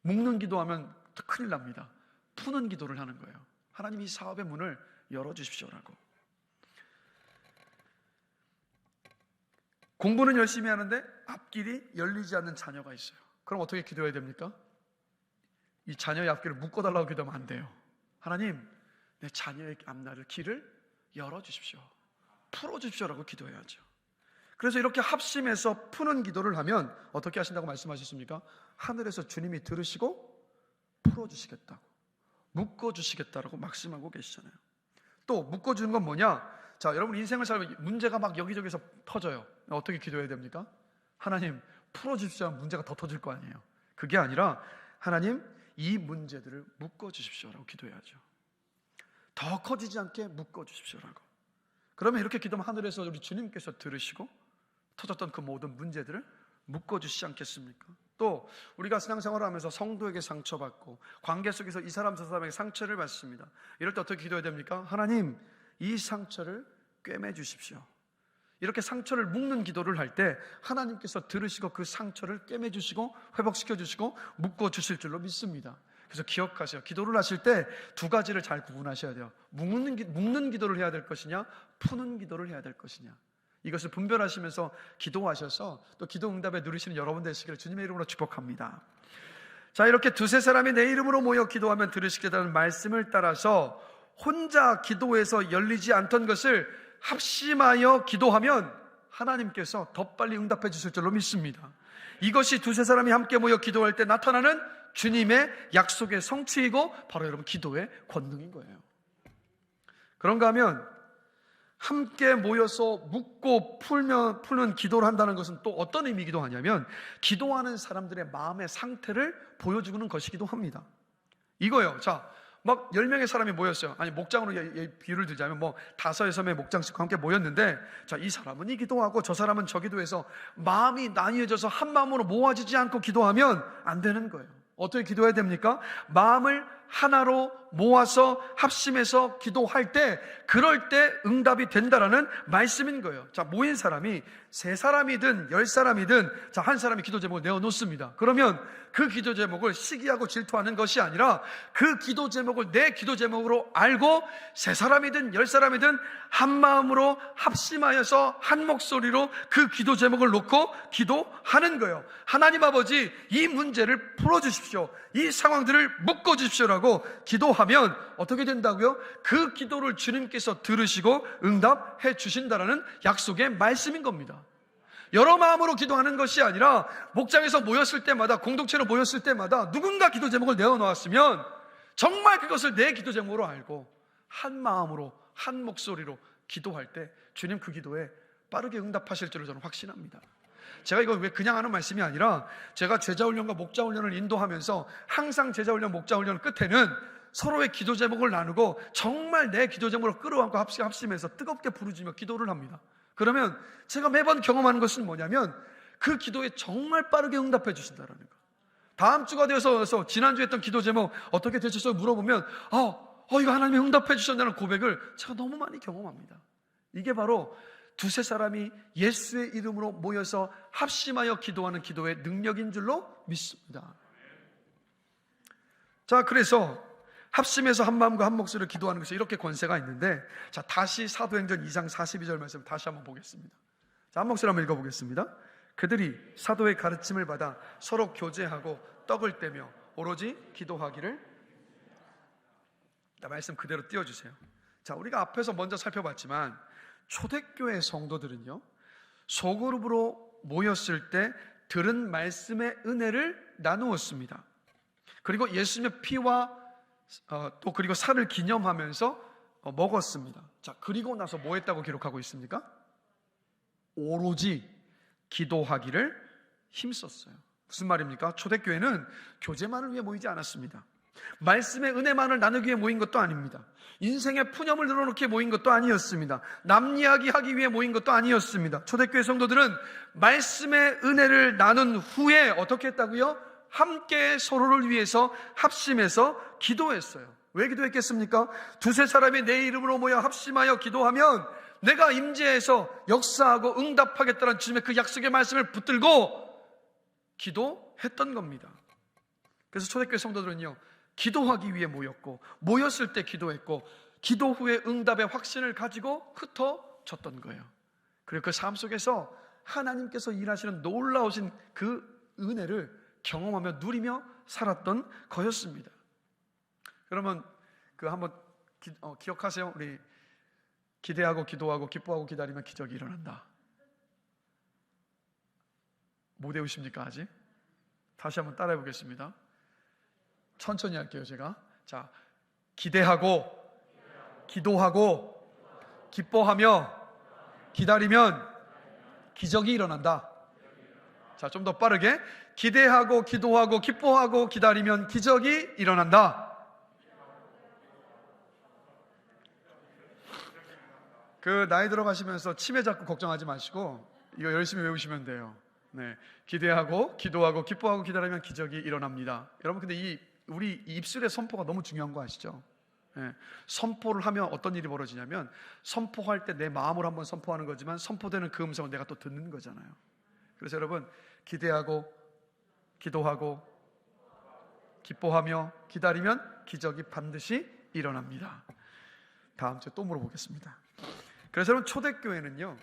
묶는 기도하면 큰일 납니다. 푸는 기도를 하는 거예요. 하나님, 이 사업의 문을 열어주십시오라고. 공부는 열심히 하는데 앞길이 열리지 않는 자녀가 있어요. 그럼 어떻게 기도해야 됩니까? 이 자녀의 앞길을 묶어달라고 기도하면 안 돼요. 하나님, 내 자녀의 앞날을 길을 열어주십시오, 풀어주십시오라고 기도해야죠. 그래서 이렇게 합심해서 푸는 기도를 하면 어떻게 하신다고 말씀하셨습니까? 하늘에서 주님이 들으시고 풀어주시겠다고, 묶어주시겠다라고 말씀하고 계시잖아요. 또 묶어주는 건 뭐냐? 자, 여러분 인생을 살면 문제가 막 여기저기서 터져요. 어떻게 기도해야 됩니까? 하나님, 풀어주십시오 하면 문제가 더 터질 거 아니에요. 그게 아니라 하나님, 이 문제들을 묶어주십시오라고 기도해야죠. 더 커지지 않게 묶어주십시오라고. 그러면 이렇게 기도하면 하늘에서 우리 주님께서 들으시고 터졌던 그 모든 문제들을 묶어주시지 않겠습니까? 또 또 우리가 신앙생활을 하면서 성도에게 상처받고 관계 속에서 이 사람 저 사람에게 상처를 받습니다. 이럴 때 어떻게 기도해야 됩니까? 하나님, 이 상처를 꿰매 주십시오. 이렇게 상처를 묶는 기도를 할 때 하나님께서 들으시고 그 상처를 꿰매 주시고 회복시켜 주시고 묶어 주실 줄로 믿습니다. 그래서 기억하세요. 기도를 하실 때 두 가지를 잘 구분하셔야 돼요. 묶는 기도를 해야 될 것이냐, 푸는 기도를 해야 될 것이냐. 이것을 분별하시면서 기도하셔서 또 기도 응답에 누리시는 여러분 되시기를 주님의 이름으로 축복합니다. 자, 이렇게 두세 사람이 내 이름으로 모여 기도하면 들으시게 되는 말씀을 따라서 혼자 기도해서 열리지 않던 것을 합심하여 기도하면 하나님께서 더 빨리 응답해 주실 줄로 믿습니다. 이것이 두세 사람이 함께 모여 기도할 때 나타나는 주님의 약속의 성취이고 바로 여러분 기도의 권능인 거예요. 그런가 하면 함께 모여서 묻고 풀는 기도를 한다는 것은 또 어떤 의미이기도 하냐면 기도하는 사람들의 마음의 상태를 보여주는 것이기도 합니다. 이거요. 자, 막 10명의 사람이 모였어요. 아니, 목장으로 비유를 들자면 뭐 5, 6명의 목장식과 함께 모였는데, 자, 이 사람은 이 기도하고 저 사람은 저 기도해서 마음이 나뉘어져서 한 마음으로 모아지지 않고 기도하면 안 되는 거예요. 어떻게 기도해야 됩니까? 마음을 하나로 모아서 합심해서 기도할 때, 그럴 때 응답이 된다라는 말씀인 거예요. 자, 모인 사람이 3사람이든 10사람이든 자, 한 사람이 기도 제목을 내어놓습니다. 그러면 그 기도 제목을 시기하고 질투하는 것이 아니라 그 기도 제목을 내 기도 제목으로 알고 3사람이든 10사람이든 한 마음으로 합심하여서 한 목소리로 그 기도 제목을 놓고 기도하는 거예요. 하나님 아버지, 이 문제를 풀어주십시오. 이 상황들을 묶어주십시오라고 기도하면 어떻게 된다고요? 그 기도를 주님께서 들으시고 응답해 주신다라는 약속의 말씀인 겁니다. 여러 마음으로 기도하는 것이 아니라 목장에서 모였을 때마다, 공동체로 모였을 때마다 누군가 기도 제목을 내어놓았으면 정말 그것을 내 기도 제목으로 알고 한 마음으로 한 목소리로 기도할 때 주님 그 기도에 빠르게 응답하실 줄을 저는 확신합니다. 제가 이거 왜 그냥 하는 말씀이 아니라 제가 제자훈련과 목자훈련을 인도하면서 항상 제자훈련, 목자훈련 끝에는 서로의 기도 제목을 나누고 정말 내 기도 제목으로 끌어안고 합심해서 뜨겁게 부르짖며 기도를 합니다. 그러면 제가 매번 경험하는 것은 뭐냐면 그 기도에 정말 빠르게 응답해 주신다는 거. 다음 주가 되어서 지난주에 했던 기도 제목 어떻게 되셨어요? 물어보면 이거 하나님이 응답해 주셨다는 고백을 제가 너무 많이 경험합니다. 이게 바로 두세 사람이 예수의 이름으로 모여서 합심하여 기도하는 기도의 능력인 줄로 믿습니다. 자, 그래서 합심해서 한 마음과 한 목소리로 기도하는 것이 이렇게 권세가 있는데, 자, 다시 사도행전 2장 42절 말씀 다시 한번 보겠습니다. 자, 한 목소리 한번 읽어보겠습니다. 그들이 사도의 가르침을 받아 서로 교제하고 떡을 떼며 오로지 기도하기를. 자, 말씀 그대로 띄워주세요. 자, 우리가 앞에서 먼저 살펴봤지만 초대교회 성도들은요, 소그룹으로 모였을 때 들은 말씀의 은혜를 나누었습니다. 그리고 예수님의 피와 또 그리고 살을 기념하면서 먹었습니다. 자, 그리고 나서 뭐 했다고 기록하고 있습니까? 오로지 기도하기를 힘썼어요. 무슨 말입니까? 초대교회는 교제만을 위해 모이지 않았습니다. 말씀의 은혜만을 나누기 위해 모인 것도 아닙니다. 인생의 푸념을 늘어놓기 위해 모인 것도 아니었습니다. 남 이야기하기 위해 모인 것도 아니었습니다. 초대교회 성도들은 말씀의 은혜를 나눈 후에 어떻게 했다고요? 함께 서로를 위해서 합심해서 기도했어요. 왜 기도했겠습니까? 두세 사람이 내 이름으로 모여 합심하여 기도하면 내가 임재해서 역사하고 응답하겠다는 주님의 그 약속의 말씀을 붙들고 기도했던 겁니다. 그래서 초대교회 성도들은요, 기도하기 위해 모였고, 모였을 때 기도했고, 기도 후에 응답의 확신을 가지고 흩어졌던 거예요. 그리고 그 삶 속에서 하나님께서 일하시는 놀라우신 그 은혜를 경험하며 누리며 살았던 거였습니다. 그러면 그 한번 기억하세요. 우리 기대하고 기도하고 기뻐하고 기다리면 기적이 일어난다. 못 외우십니까 아직? 다시 한번 따라해 보겠습니다. 천천히 할게요. 제가. 자, 기대하고 기도하고 기뻐하며 기다리면 기적이 일어난다. 자, 좀 더 빠르게. 기대하고 기도하고 기뻐하고 기다리면 기적이 일어난다. 그 나이 들어가시면서 치매 잡고 걱정하지 마시고 이거 열심히 외우시면 돼요. 네, 기대하고 기도하고 기뻐하고 기다리면 기적이 일어납니다. 여러분, 근데 우리 입술의 선포가 너무 중요한 거 아시죠? 네, 선포를 하면 어떤 일이 벌어지냐면, 선포할 때 내 마음으로 한번 선포하는 거지만 선포되는 그 음성을 내가 또 듣는 거잖아요. 그래서 여러분, 기대하고 기도하고 기뻐하며 기다리면 기적이 반드시 일어납니다. 다음 주에 또 물어보겠습니다. 그래서 여러분, 초대교회는요,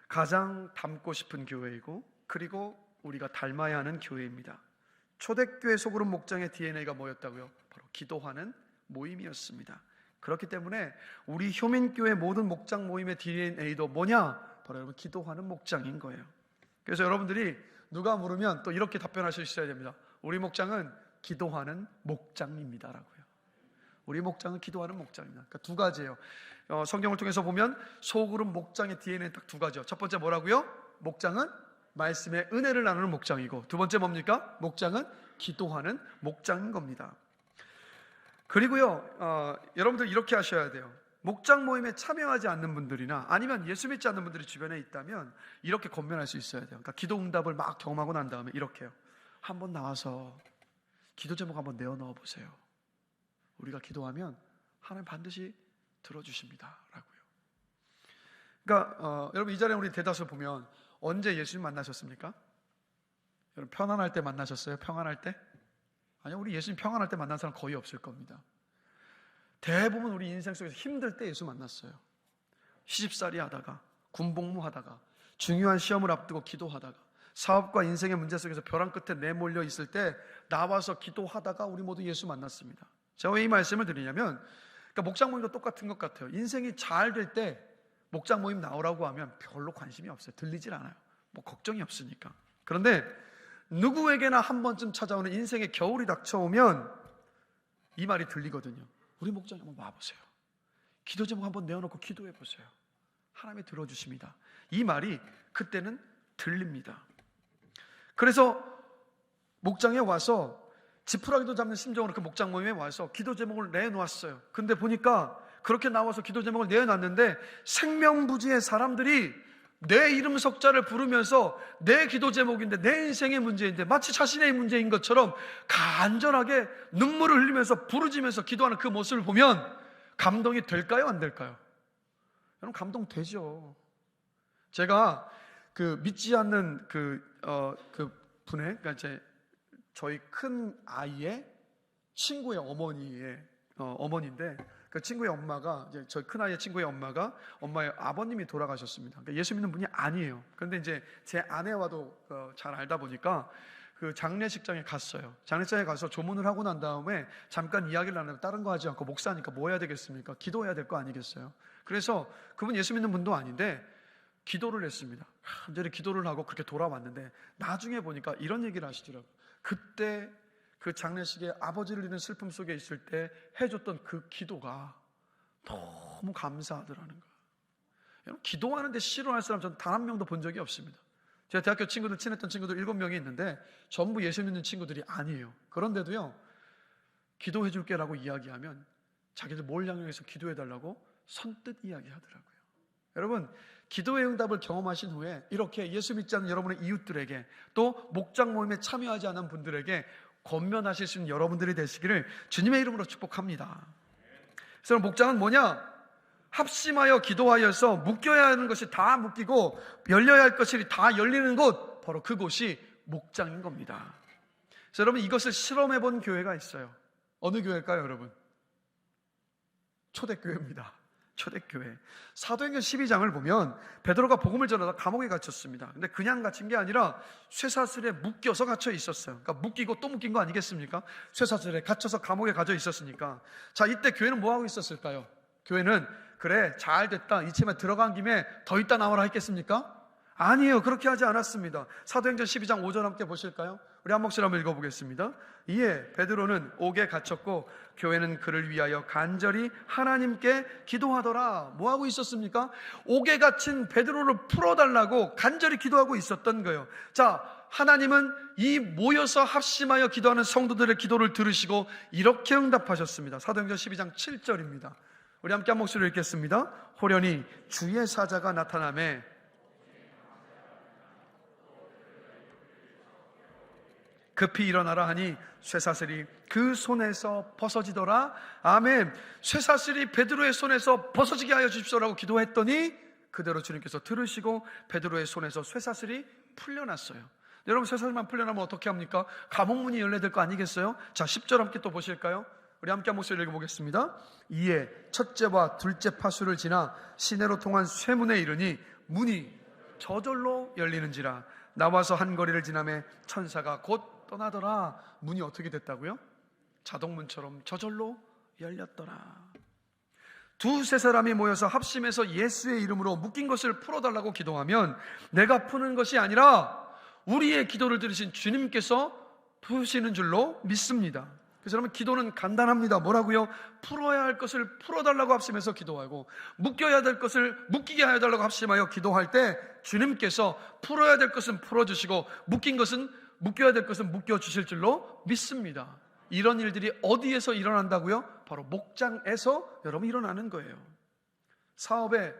가장 닮고 싶은 교회이고, 그리고 우리가 닮아야 하는 교회입니다. 초대교회 소그룹 목장의 DNA가 뭐였다고요? 바로 기도하는 모임이었습니다. 그렇기 때문에 우리 효민교회 모든 목장 모임의 DNA도 뭐냐? 바로 여러분, 기도하는 목장인 거예요. 그래서 여러분들이 누가 물으면 또 이렇게 답변하실 수 있어야 됩니다. 우리 목장은 기도하는 목장입니다라고요. 우리 목장은 기도하는 목장입니다. 그러니까 두 가지예요. 성경을 통해서 보면 소그룹 목장의 DNA는 딱 두 가지요. 첫 번째 뭐라고요? 목장은 말씀의 은혜를 나누는 목장이고, 두 번째 뭡니까? 목장은 기도하는 목장인 겁니다. 그리고요, 여러분들 이렇게 하셔야 돼요. 목장 모임에 참여하지 않는 분들이나 아니면 예수 믿지 않는 분들이 주변에 있다면 이렇게 권면할 수 있어야 돼요. 그러니까 기도 응답을 막 경험하고 난 다음에 이렇게요. 한번 나와서 기도 제목 한번 내어 넣어 보세요. 우리가 기도하면 하나님 반드시 들어주십니다 라고요. 그러니까 여러분, 이 자리에 우리 대다수 보면 언제 예수님 만나셨습니까? 여러분, 편안할 때 만나셨어요? 평안할 때? 아니요, 우리 예수님 평안할 때 만난 사람 거의 없을 겁니다. 대부분 우리 인생 속에서 힘들 때 예수 만났어요. 시집살이 하다가, 군복무 하다가, 중요한 시험을 앞두고 기도하다가, 사업과 인생의 문제 속에서 벼랑 끝에 내몰려 있을 때 나와서 기도하다가 우리 모두 예수 만났습니다. 제가 왜 이 말씀을 드리냐면, 그러니까 목장 모임도 똑같은 것 같아요. 인생이 잘 될 때 목장 모임 나오라고 하면 별로 관심이 없어요. 들리질 않아요. 뭐 걱정이 없으니까. 그런데 누구에게나 한 번쯤 찾아오는 인생의 겨울이 닥쳐오면 이 말이 들리거든요. 우리 목장에 한번 와보세요. 기도 제목 한번 내어놓고 기도해 보세요. 하나님이 들어주십니다. 이 말이 그때는 들립니다. 그래서 목장에 와서 지푸라기도 잡는 심정으로 그 목장 모임에 와서 기도 제목을 내놓았어요. 근데 보니까 그렇게 나와서 기도 제목을 내놨는데 생명부지의 사람들이 내 이름 석자를 부르면서 내 기도 제목인데, 내 인생의 문제인데 마치 자신의 문제인 것처럼 간절하게 눈물을 흘리면서 부르짖으면서 기도하는 그 모습을 보면 감동이 될까요? 안 될까요? 여러분, 감동되죠. 제가 그 믿지 않는 그 분의, 그러니까 저희 큰 아이의 친구의 어머니인데, 그 친구의 엄마가, 이제 저희 큰아이의 친구의 엄마의 아버님이 돌아가셨습니다. 그러니까 예수 믿는 분이 아니에요. 그런데 이제 제 아내와도 잘 알다 보니까 그 장례식장에 갔어요. 장례식장에 가서 조문을 하고 난 다음에 잠깐 이야기를 나누고, 다른 거 하지 않고 목사니까 뭐 해야 되겠습니까? 기도해야 될 거 아니겠어요? 그래서 그분 예수 믿는 분도 아닌데 기도를 했습니다. 간절히 기도를 하고 그렇게 돌아왔는데, 나중에 보니까 이런 얘기를 하시더라고요. 그때 그 장례식에 아버지를 잃은 슬픔 속에 있을 때 해줬던 그 기도가 너무 감사하더라는 거예요. 여러분, 기도하는데 싫어할 사람 저는 단 한 명도 본 적이 없습니다. 제가 대학교 친구들, 친했던 친구들 7명이 있는데 전부 예수 믿는 친구들이 아니에요. 그런데도요, 기도해 줄게 라고 이야기하면 자기들 뭘 향해서 기도해 달라고 선뜻 이야기하더라고요. 여러분, 기도의 응답을 경험하신 후에 이렇게 예수 믿지 않는 여러분의 이웃들에게, 또 목장 모임에 참여하지 않은 분들에게 권면하실 수 있는 여러분들이 되시기를 주님의 이름으로 축복합니다. 그래서 목장은 뭐냐? 합심하여 기도하여서 묶여야 하는 것이 다 묶이고 열려야 할 것이 다 열리는 곳, 바로 그곳이 목장인 겁니다. 그래서 여러분, 이것을 실험해 본 교회가 있어요. 어느 교회일까요, 여러분? 초대교회입니다. 초대교회. 사도행전 12장을 보면 베드로가 복음을 전하다 감옥에 갇혔습니다. 근데 그냥 갇힌 게 아니라 쇠사슬에 묶여서 갇혀 있었어요. 그러니까 묶이고 또 묶인 거 아니겠습니까? 쇠사슬에 갇혀서 감옥에 갇혀 있었으니까. 자, 이때 교회는 뭐 하고 있었을까요? 교회는 그래, 잘 됐다, 이참에 들어간 김에 더 있다 나와라 했겠습니까? 아니에요. 그렇게 하지 않았습니다. 사도행전 12장 5절 함께 보실까요? 우리 한 목소리 한번 읽어보겠습니다. 이에 베드로는 옥에 갇혔고 교회는 그를 위하여 간절히 하나님께 기도하더라. 뭐 하고 있었습니까? 옥에 갇힌 베드로를 풀어달라고 간절히 기도하고 있었던 거예요. 자, 하나님은 이 모여서 합심하여 기도하는 성도들의 기도를 들으시고 이렇게 응답하셨습니다. 사도행전 12장 7절입니다. 우리 함께 한 목소리 읽겠습니다. 호련히 주의 사자가 나타나매 급히 일어나라 하니 쇠사슬이 그 손에서 벗어지더라. 아멘. 쇠사슬이 베드로의 손에서 벗어지게 하여 주십시오라고 기도했더니 그대로 주님께서 들으시고 베드로의 손에서 쇠사슬이 풀려났어요. 여러분, 쇠사슬만 풀려나면 어떻게 합니까? 감옥문이 열려야 거 아니겠어요? 자, 10절 함께 또 보실까요? 우리 함께 한 목소리 읽어보겠습니다. 이에 첫째와 둘째 파수를 지나 시내로 통한 쇠문에 이르니 문이 저절로 열리는지라. 나와서 한 거리를 지나매 천사가 곧 떠나더라. 문이 어떻게 됐다고요? 자동문처럼 저절로 열렸더라. 두세 사람이 모여서 합심해서 예수의 이름으로 묶인 것을 풀어달라고 기도하면 내가 푸는 것이 아니라 우리의 기도를 들으신 주님께서 푸시는 줄로 믿습니다. 그래서 여러분, 기도는 간단합니다. 뭐라고요? 풀어야 할 것을 풀어달라고 합심해서 기도하고, 묶여야 될 것을 묶이게 하여 달라고 합심하여 기도할 때 주님께서 풀어야 될 것은 풀어주시고 묶여야 될 것은 묶여주실 줄로 믿습니다. 이런 일들이 어디에서 일어난다고요? 바로 목장에서 여러분 일어나는 거예요. 사업에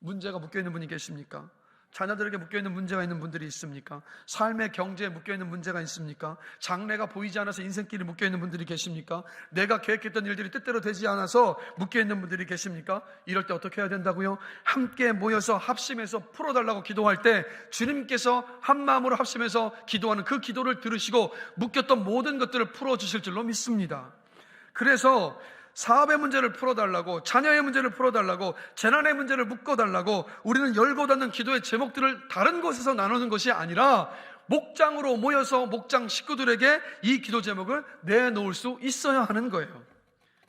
문제가 묶여있는 분이 계십니까? 자녀들에게 묶여있는 문제가 있는 분들이 있습니까? 삶의 경제에 묶여있는 문제가 있습니까? 장래가 보이지 않아서 인생길이 묶여있는 분들이 계십니까? 내가 계획했던 일들이 뜻대로 되지 않아서 묶여있는 분들이 계십니까? 이럴 때 어떻게 해야 된다고요? 함께 모여서 합심해서 풀어달라고 기도할 때 주님께서 한 마음으로 합심해서 기도하는 그 기도를 들으시고 묶였던 모든 것들을 풀어주실 줄로 믿습니다. 그래서 사업의 문제를 풀어달라고, 자녀의 문제를 풀어달라고, 재난의 문제를 묶어달라고 우리는 열고 닫는 기도의 제목들을 다른 곳에서 나누는 것이 아니라 목장으로 모여서 목장 식구들에게 이 기도 제목을 내놓을 수 있어야 하는 거예요.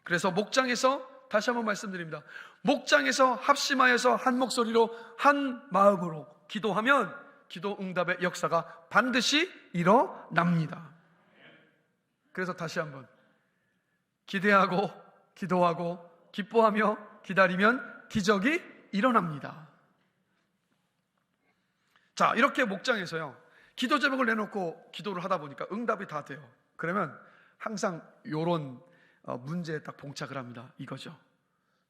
그래서 목장에서, 다시 한번 말씀드립니다, 목장에서 합심하여서 한 목소리로 한 마음으로 기도하면 기도 응답의 역사가 반드시 일어납니다. 그래서 다시 한번, 기대하고 기도하고 기뻐하며 기다리면 기적이 일어납니다. 자, 이렇게 목장에서요, 기도 제목을 내놓고 기도를 하다 보니까 응답이 다 돼요. 그러면 항상 이런 문제에 딱 봉착을 합니다. 이거죠.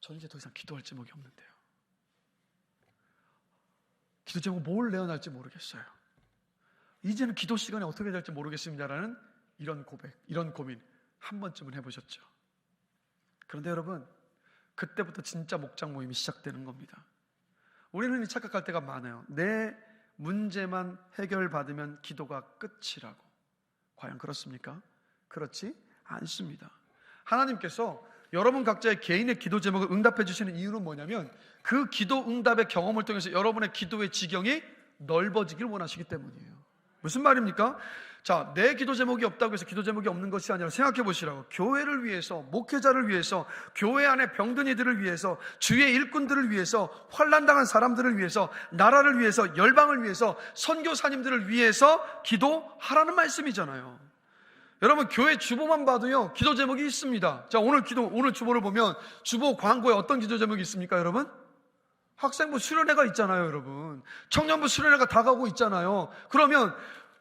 저는 이제 더 이상 기도할 제목이 없는데요. 기도 제목 뭘 내어날지 모르겠어요. 이제는 기도 시간이 어떻게 될지 모르겠습니다라는 이런 고백, 이런 고민 한 번쯤은 해보셨죠? 그런데 여러분, 그때부터 진짜 목장 모임이 시작되는 겁니다. 우리는 착각할 때가 많아요. 내 문제만 해결받으면 기도가 끝이라고. 과연 그렇습니까? 그렇지 않습니다. 하나님께서 여러분 각자의 개인의 기도 제목을 응답해 주시는 이유는 뭐냐면 그 기도 응답의 경험을 통해서 여러분의 기도의 지경이 넓어지길 원하시기 때문이에요. 무슨 말입니까? 자, 내 기도 제목이 없다고 해서 기도 제목이 없는 것이 아니라 생각해 보시라고. 교회를 위해서, 목회자를 위해서, 교회 안에 병든 이들을 위해서, 주의 일꾼들을 위해서, 환난당한 사람들을 위해서, 나라를 위해서, 열방을 위해서, 선교사님들을 위해서 기도하라는 말씀이잖아요. 여러분, 교회 주보만 봐도요, 기도 제목이 있습니다. 자, 오늘 주보를 보면 주보 광고에 어떤 기도 제목이 있습니까, 여러분? 학생부 수련회가 있잖아요, 여러분. 청년부 수련회가 다가오고 있잖아요. 그러면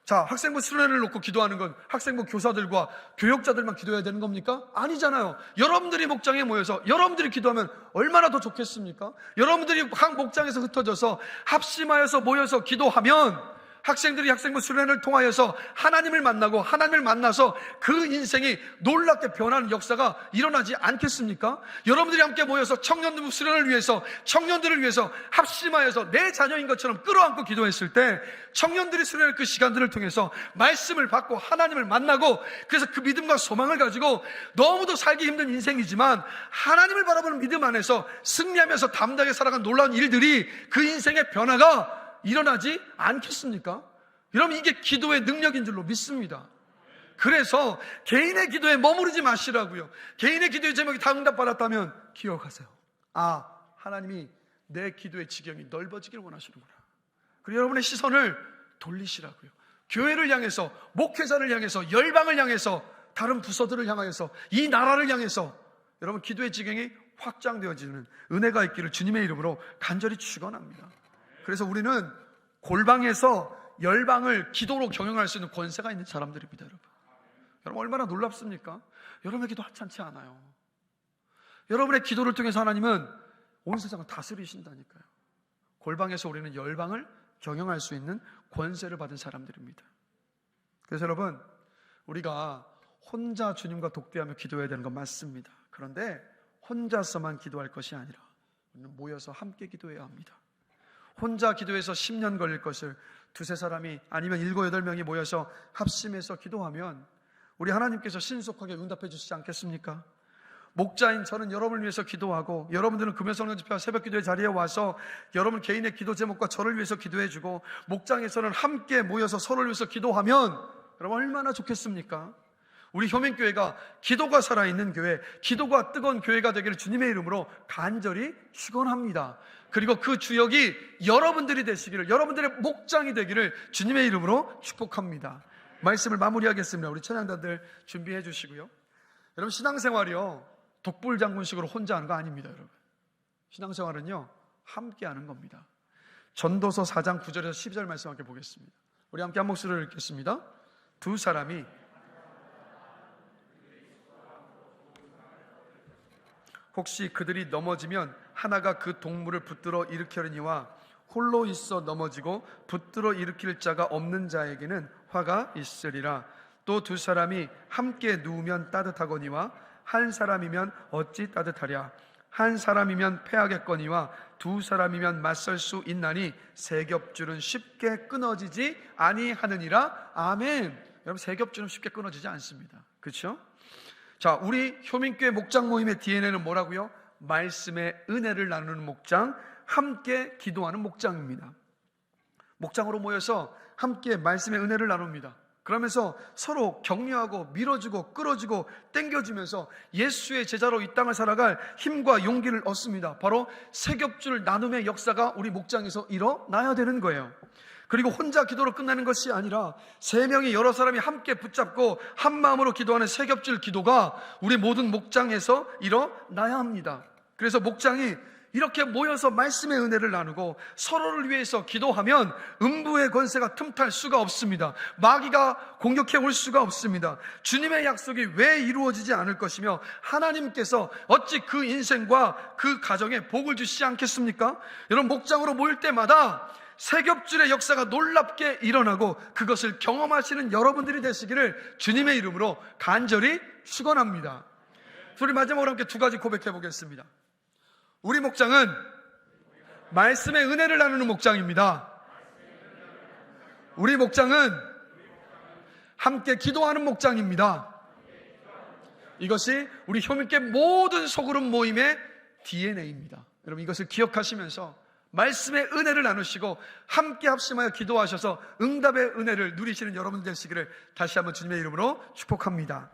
자, 학생부 수련회를 놓고 기도하는 건 학생부 교사들과 교역자들만 기도해야 되는 겁니까? 아니잖아요. 여러분들이 목장에 모여서 여러분들이 기도하면 얼마나 더 좋겠습니까? 여러분들이 각 목장에서 흩어져서 합심하여서 모여서 기도하면 학생들이 학생부 수련회를 통하여서 하나님을 만나고 하나님을 만나서 그 인생이 놀랍게 변하는 역사가 일어나지 않겠습니까? 여러분들이 함께 모여서 청년부 수련을 위해서, 청년들을 위해서 합심하여서 내 자녀인 것처럼 끌어안고 기도했을 때 청년들이 수련할 그 시간들을 통해서 말씀을 받고 하나님을 만나고, 그래서 그 믿음과 소망을 가지고 너무도 살기 힘든 인생이지만 하나님을 바라보는 믿음 안에서 승리하면서 담대하게 살아간 놀라운 일들이 그 인생의 변화가 일어나지 않겠습니까? 여러분, 이게 기도의 능력인 줄로 믿습니다. 그래서 개인의 기도에 머무르지 마시라고요. 개인의 기도의 제목이 다 응답받았다면 기억하세요. 아, 하나님이 내 기도의 지경이 넓어지길 원하시는구나. 그리고 여러분의 시선을 돌리시라고요. 교회를 향해서, 목회자를 향해서, 열방을 향해서, 다른 부서들을 향하여서, 이 나라를 향해서 여러분 기도의 지경이 확장되어지는 은혜가 있기를 주님의 이름으로 간절히 축원합니다. 그래서 우리는 골방에서 열방을 기도로 경영할 수 있는 권세가 있는 사람들입니다, 여러분. 여러분, 얼마나 놀랍습니까? 여러분의 기도 하찮지 않아요. 여러분의 기도를 통해서 하나님은 온 세상을 다스리신다니까요. 골방에서 우리는 열방을 경영할 수 있는 권세를 받은 사람들입니다. 그래서 여러분, 우리가 혼자 주님과 독대하며 기도해야 되는 건 맞습니다. 그런데 혼자서만 기도할 것이 아니라 우리는 모여서 함께 기도해야 합니다. 혼자 기도해서 10년 걸릴 것을 두세 사람이 아니면 7, 8명이 모여서 합심해서 기도하면 우리 하나님께서 신속하게 응답해 주시지 않겠습니까? 목자인 저는 여러분을 위해서 기도하고, 여러분들은 금요성령 집회와 새벽 기도의 자리에 와서 여러분 개인의 기도 제목과 저를 위해서 기도해 주고, 목장에서는 함께 모여서 서로를 위해서 기도하면 여러분 얼마나 좋겠습니까? 우리 효민교회가 기도가 살아있는 교회, 기도가 뜨거운 교회가 되기를 주님의 이름으로 간절히 축원합니다. 그리고 그 주역이 여러분들이 되시기를, 여러분들의 목장이 되기를 주님의 이름으로 축복합니다. 말씀을 마무리하겠습니다. 우리 찬양단들 준비해 주시고요. 여러분, 신앙생활이요 독불장군식으로 혼자 하는 거 아닙니다. 여러분, 신앙생활은요 함께 하는 겁니다. 전도서 4장 9절에서 12절 말씀 함께 보겠습니다. 우리 함께 한 목소리를 읽겠습니다. 두 사람이 혹시 그들이 넘어지면 하나가 그 동물을 붙들어 일으키려니와 홀로 있어 넘어지고 붙들어 일으킬 자가 없는 자에게는 화가 있으리라. 또 두 사람이 함께 누우면 따뜻하거니와 한 사람이면 어찌 따뜻하랴. 한 사람이면 패하겠거니와 두 사람이면 맞설 수 있나니 세 겹줄은 쉽게 끊어지지 아니하느니라. 아멘. 여러분, 세 겹줄은 쉽게 끊어지지 않습니다. 그렇죠? 자, 우리 효민교회 목장 모임의 DNA는 뭐라고요? 말씀의 은혜를 나누는 목장, 함께 기도하는 목장입니다. 목장으로 모여서 함께 말씀의 은혜를 나눕니다. 그러면서 서로 격려하고 밀어주고 끌어주고 땡겨주면서 예수의 제자로 이 땅을 살아갈 힘과 용기를 얻습니다. 바로 세 겹줄 나눔의 역사가 우리 목장에서 일어나야 되는 거예요. 그리고 혼자 기도로 끝나는 것이 아니라 세 명이 여러 사람이 함께 붙잡고 한 마음으로 기도하는 세 겹줄 기도가 우리 모든 목장에서 일어나야 합니다. 그래서 목장이 이렇게 모여서 말씀의 은혜를 나누고 서로를 위해서 기도하면 음부의 권세가 틈탈 수가 없습니다. 마귀가 공격해 올 수가 없습니다. 주님의 약속이 왜 이루어지지 않을 것이며 하나님께서 어찌 그 인생과 그 가정에 복을 주시지 않겠습니까? 여러분, 목장으로 모일 때마다 세 겹줄의 역사가 놀랍게 일어나고 그것을 경험하시는 여러분들이 되시기를 주님의 이름으로 간절히 축원합니다. 우리 마지막으로 함께 두 가지 고백해 보겠습니다. 우리 목장은 말씀의 은혜를 나누는 목장입니다. 우리 목장은 함께 기도하는 목장입니다. 이것이 우리 효민교회 모든 소그룹 모임의 DNA입니다. 여러분, 이것을 기억하시면서 말씀의 은혜를 나누시고 함께 합심하여 기도하셔서 응답의 은혜를 누리시는 여러분 되시기를 다시 한번 주님의 이름으로 축복합니다.